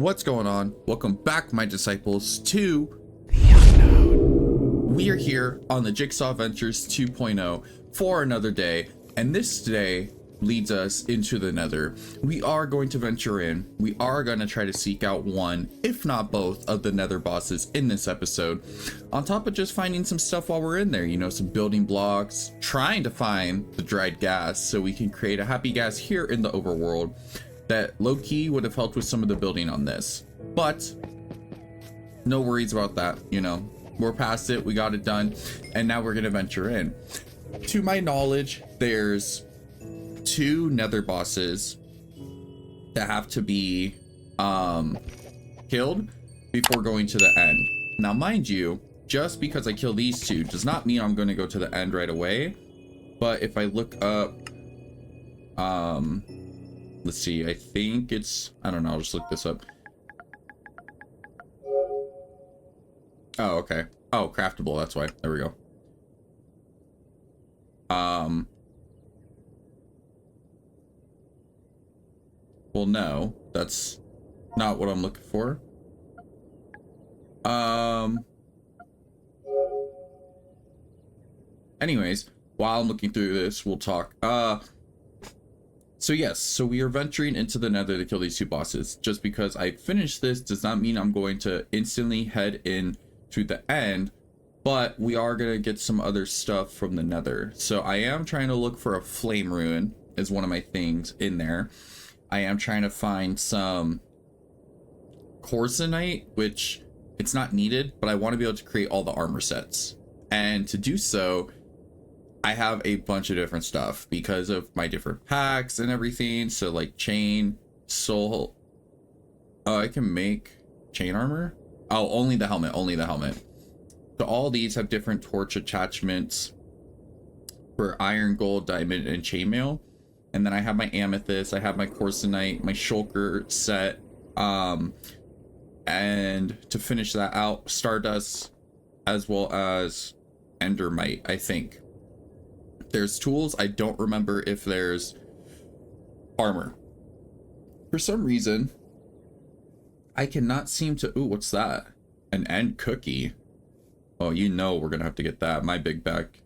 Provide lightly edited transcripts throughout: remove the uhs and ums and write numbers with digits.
What's going on? Welcome back, my disciples, to the unknown. We are here on the Jigsaw Adventures 2.0 for another day, and this day leads us into the Nether. We are going to venture in. We are going to try to seek out one, if not both, of the Nether bosses in this episode. On top of just finding some stuff while we're in there, you know, some building blocks, trying to find the dried gas so we can create a happy gas here in the overworld. That low-key would have helped with some of the building on this, but no worries about that. You know, we're past it, we got it done, and now we're gonna venture in. To my knowledge, there's 2 Nether bosses that have to be killed before going to the end. Now mind you, just because I kill these 2 does not mean I'm going to go to the end right away. But if I look up let's see, I think it's, I don't know, I'll just look this up. Oh, okay. Oh, craftable, that's why. There we go. Well, no, that's not what I'm looking for. Anyways, while I'm looking through this, we'll talk. So yes, so we are venturing into the Nether to kill these 2 bosses. Just because I finished this does not mean I'm going to instantly head in to the end, but we are going to get some other stuff from the Nether. So I am trying to look for a flame rune as one of my things in there. I am trying to find some coarsenite, which it's not needed, but I want to be able to create all the armor sets. And to do so, I have a bunch of different stuff because of my different packs and everything. So like chain, soul. Oh, I can make chain armor. Oh, only the helmet, only the helmet. So all these have different torch attachments for iron, gold, diamond, and chainmail. And then I have my amethyst, I have my coarsenite, my shulker set. And to finish that out, stardust, as well as endermite, I think. There's tools. I don't remember if there's armor. For some reason, I cannot seem to... Ooh, what's that? An end cookie. Oh, you know we're gonna have to get that. My big back.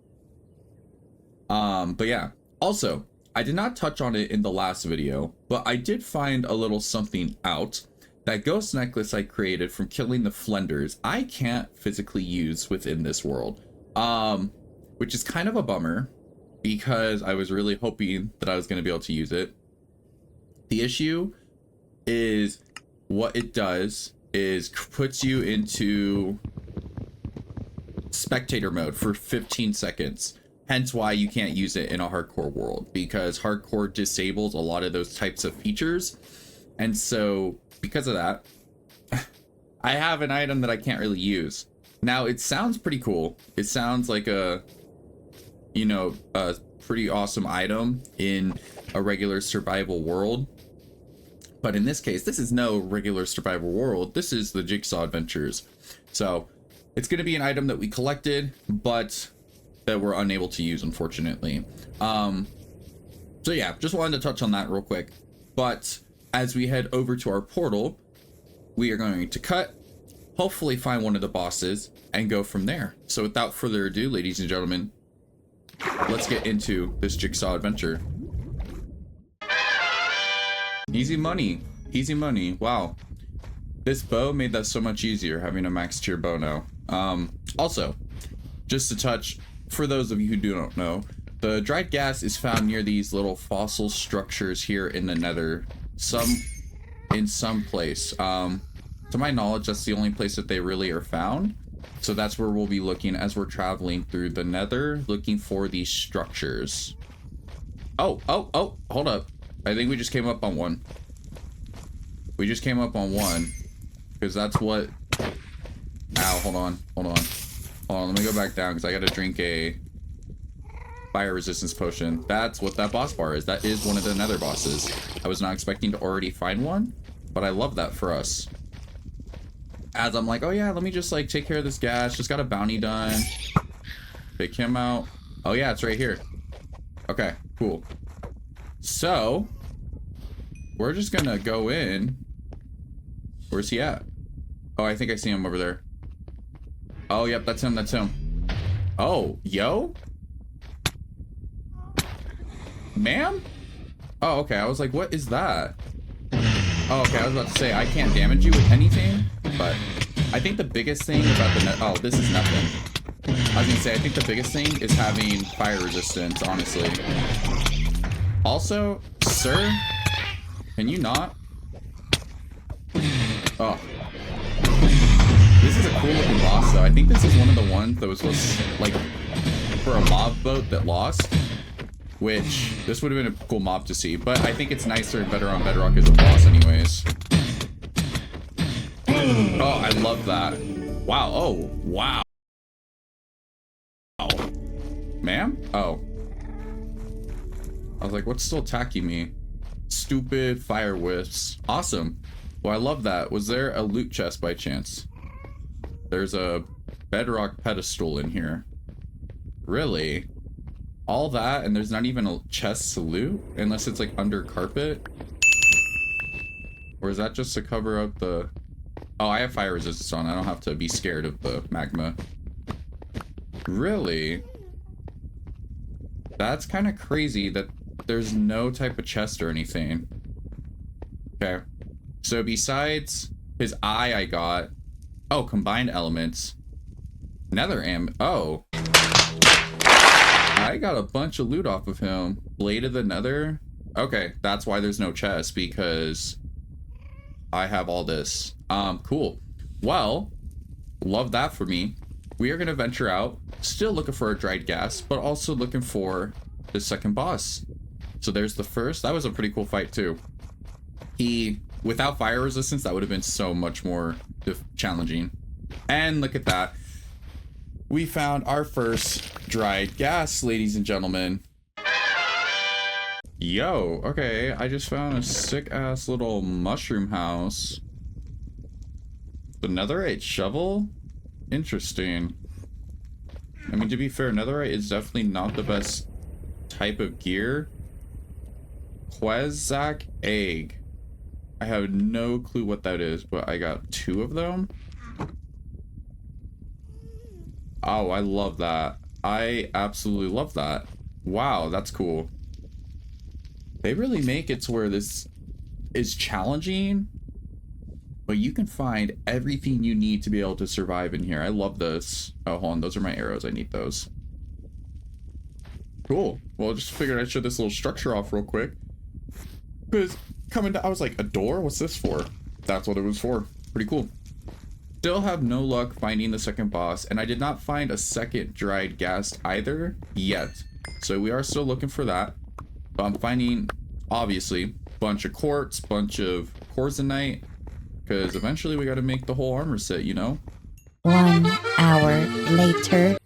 But yeah. Also, I did not touch on it in the last video, but I did find a little something out. That ghost necklace I created from killing the Flenders, I can't physically use within this world. Which is kind of a bummer, because I was really hoping that I was going to be able to use it. The issue is what it does is puts you into spectator mode for 15 seconds. Hence why you can't use it in a hardcore world, because hardcore disables a lot of those types of features. And so because of that, I have an item that I can't really use. Now it sounds pretty cool. It sounds like a, you know, a pretty awesome item in a regular survival world. But in this case, this is no regular survival world. This is the Jigsaw Adventures. So it's going to be an item that we collected, but that we're unable to use, unfortunately. So yeah, just wanted to touch on that real quick. But as we head over to our portal, we are going to cut, hopefully find one of the bosses, and go from there. So without further ado, ladies and gentlemen, let's get into this Jigsaw adventure. Easy money. Easy money. Wow. This bow made that so much easier, having a max tier bow now. Also, just to touch, for those of you who don't know, the dried gas is found near these little fossil structures here in the Nether. In some place. To my knowledge, that's the only place that they really are found. So that's where we'll be looking as we're traveling through the Nether, looking for these structures. Oh, hold up. I think we just came up on one. We just came up on one. Because that's what... Ow, hold on. Let me go back down, because I gotta drink a fire resistance potion. That's what that boss bar is. That is one of the Nether bosses. I was not expecting to already find one, but I love that for us. As I'm like, oh yeah, let me just like take care of this gas. Just got a bounty done. Pick him out. Oh yeah, it's right here. Okay, cool. So we're just gonna go in Where's he at? Oh, I think I see him over there. Oh, yep, that's him. That's him. Oh, yo? Ma'am? Oh, okay. I was like, what is that? Oh, okay. I was about to say, I can't damage you with anything, but I think the biggest thing about the oh, this is nothing. I was gonna say, I think the biggest thing is having fire resistance, honestly. Also, sir, can you not? Oh. This is a cool looking boss, though. I think this is one of the ones that was supposed to, like, for a mob boat that lost. Which, this would have been a cool mob to see. But I think it's nicer and better on Bedrock as a boss anyways. Oh, I love that. Wow. Oh, wow. Ma'am? Oh. I was like, what's still attacking me? Stupid fire wisps. Awesome. Well, I love that. Was there a loot chest by chance? There's a Bedrock pedestal in here. Really? All that, and there's not even a chest to loot? Unless it's like under carpet? Or is that just to cover up the... Oh, I have fire resistance on. I don't have to be scared of the magma. Really? That's kind of crazy that there's no type of chest or anything. Okay. So besides his eye I got... Oh, combined elements. Nether oh. I got a bunch of loot off of him. Blade of the Nether. Okay, that's why there's no chest, because I have all this. Cool. Well, love that for me. We are going to venture out, still looking for a dried gas, but also looking for the second boss. So there's the first. That was a pretty cool fight too. Without fire resistance, that would have been so much more challenging. And look at that. We found our first dried gas, ladies and gentlemen. Yo, okay, I just found a sick-ass little mushroom house. The netherite shovel? Interesting. I mean, to be fair, netherite is definitely not the best type of gear. Quetzalcoatl egg. I have no clue what that is, but I got 2 of them. Oh, I love that. I absolutely love that. Wow, that's cool. They really make it to where this is challenging, but you can find everything you need to be able to survive in here. I love this. Oh, hold on. Those are my arrows. I need those. Cool. Well, I just figured I'd show this little structure off real quick. Because coming down, I was like, a door? What's this for? That's what it was for. Pretty cool. Still have no luck finding the second boss, and I did not find a second dried gas either yet. So we are still looking for that. But I'm finding, obviously, bunch of quartz, bunch of corzonite, because eventually we got to make the whole armor set, you know? 1 hour later.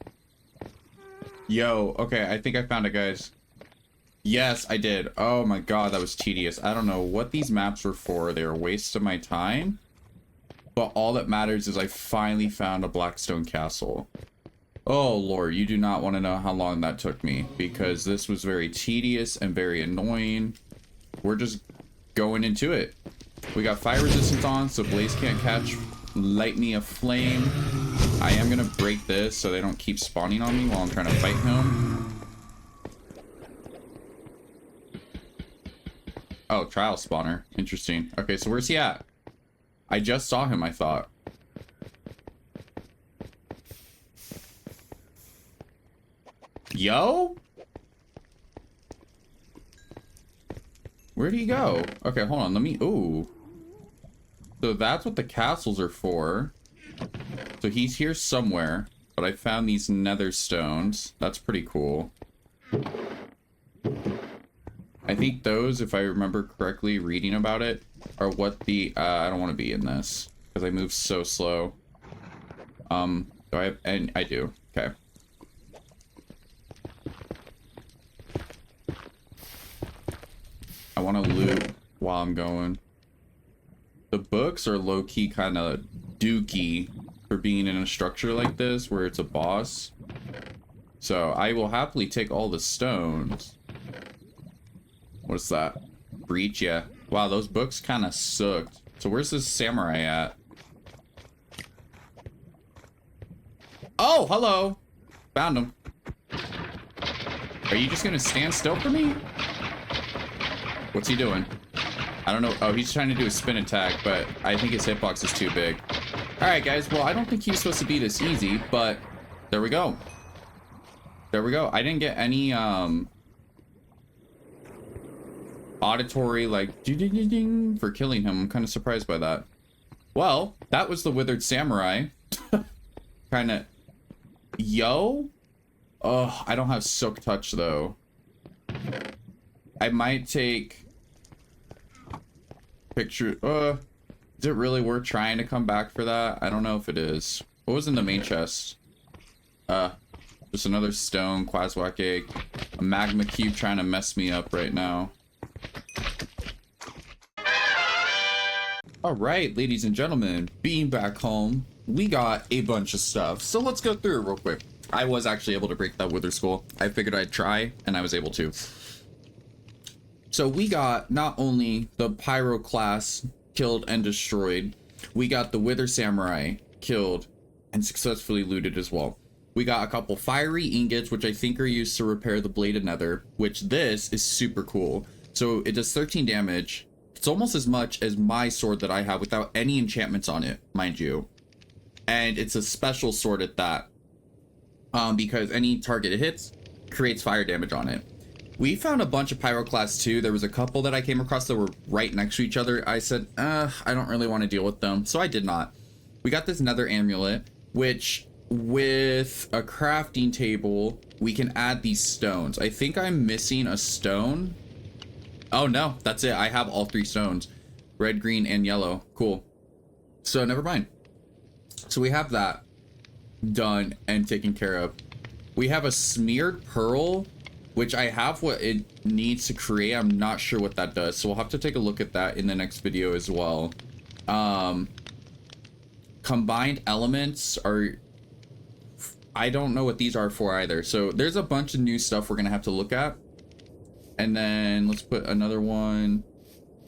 Yo, okay, I think I found it, guys. Yes, I did. Oh my god, that was tedious. I don't know what these maps were for. They were a waste of my time. But all that matters is I finally found a Blackstone castle. Oh lord, you do not want to know how long that took me, because this was very tedious and very annoying. We're just going into it. We got fire resistance on, so Blaze can't light me a flame. I am gonna break this so they don't keep spawning on me while I'm trying to fight him. Oh, trial spawner. Interesting. Okay, so where's he at? I just saw him, I thought. Yo? Where'd he go? Okay, hold on. Let me... Ooh. So that's what the castles are for. So he's here somewhere. But I found these nether stones. That's pretty cool. I think those, if I remember correctly, reading about it, are what the... I don't want to be in this. Because I move so slow. Do I have... And I do. Okay. I want to loot while I'm going. The books are low-key kind of dookie for being in a structure like this where it's a boss. So I will happily take all the stones. What's that? Breach, yeah. Wow, those books kind of sucked. So where's this samurai at? Oh, hello. Found him. Are you just gonna stand still for me? What's he doing? I don't know. Oh, he's trying to do a spin attack, but I think his hitbox is too big. All right, guys. Well, I don't think he was supposed to be this easy, but there we go. There we go. I didn't get any auditory like ding for killing him. I'm kind of surprised by that. Well, that was the withered samurai. Kind of. Yo. Oh, I don't have silk touch though. I might take picture. Is it really worth trying to come back for that? I don't know if it is. What was in the main chest? Just another stone, Quaswhack egg, a magma cube trying to mess me up right now. All right, ladies and gentlemen, being back home, we got a bunch of stuff. So let's go through it real quick. I was actually able to break that wither skull. I figured I'd try, and I was able to. So we got not only the pyro class killed and destroyed, we got the wither samurai killed and successfully looted as well. We got a couple fiery ingots, which I think are used to repair the bladed nether, which this is super cool. So it does 13 damage. It's almost as much as my sword that I have without any enchantments on it, mind you. And it's a special sword at that. Because any target it hits creates fire damage on it. We found a bunch of pyroclasts too. There was a couple that I came across that were right next to each other. I said, I don't really want to deal with them. So I did not. We got this nether amulet, which with a crafting table, we can add these stones. I think I'm missing a stone. Oh no, that's it. I have all 3 stones. Red, green, and yellow. Cool. So never mind. So we have that done and taken care of. We have a smeared pearl, which I have what it needs to create. I'm not sure what that does, so we'll have to take a look at that in the next video as well. Combined elements are, I don't know what these are for either. So there's a bunch of new stuff we're gonna have to look at. And then let's put another one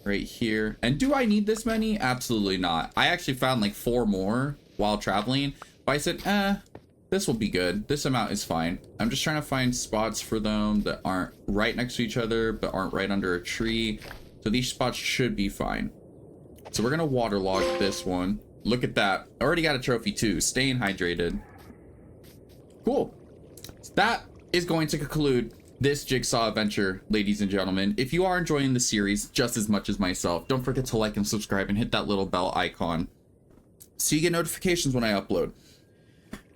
right here. And do I need this many? Absolutely not. I actually found like 4 more while traveling, but I said, this will be good. This amount is fine. I'm just trying to find spots for them that aren't right next to each other, but aren't right under a tree. So these spots should be fine. So we're gonna waterlog this one. Look at that. Already got a trophy too. Staying hydrated. Cool. So that is going to conclude this Jigsaw adventure, ladies and gentlemen. If you are enjoying the series just as much as myself, don't forget to like and subscribe and hit that little bell icon so you get notifications when I upload.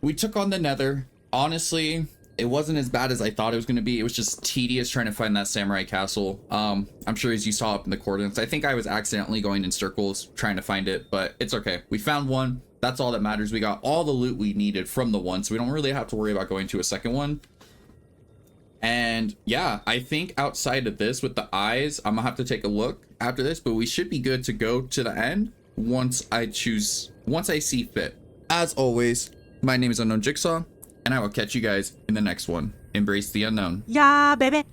We took on the Nether. Honestly, it wasn't as bad as I thought it was going to be. It was just tedious trying to find that samurai castle. I'm sure as you saw up in the coordinates, I think I was accidentally going in circles trying to find it, but it's okay. We found one. That's all that matters. We got all the loot we needed from the one, so we don't really have to worry about going to a second one. And yeah, I think outside of this with the eyes, I'm gonna have to take a look after this, but we should be good to go to the end once I see fit. As always, my name is Unknown Jigsaw, and I will catch you guys in the next one. Embrace the unknown. Yeah, baby.